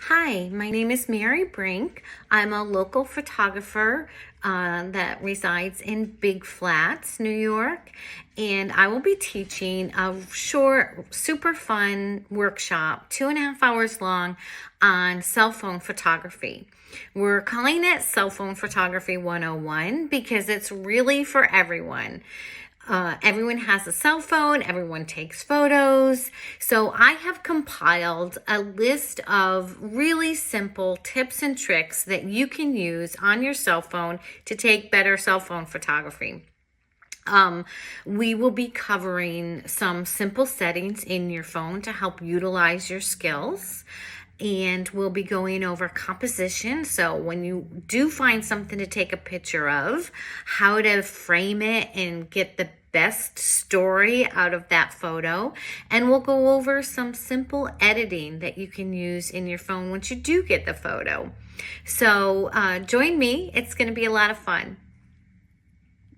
Hi, my name is Mary Brink. I'm a local photographer that resides in Big Flats, New York, and I will be teaching a short, super fun workshop, 2.5 hours long, on cell phone photography. We're calling it Cell Phone Photography 101 because it's really for everyone. Everyone has a cell phone, everyone takes photos. So I have compiled a list of really simple tips and tricks that you can use on your cell phone to take better cell phone photography. We will be covering some simple settings in your phone to help utilize your skills. And we'll be going over composition. So when you do find something to take a picture of, how to frame it and get the best story out of that photo. And we'll go over some simple editing that you can use in your phone once you do get the photo. So join me. It's going to be a lot of fun.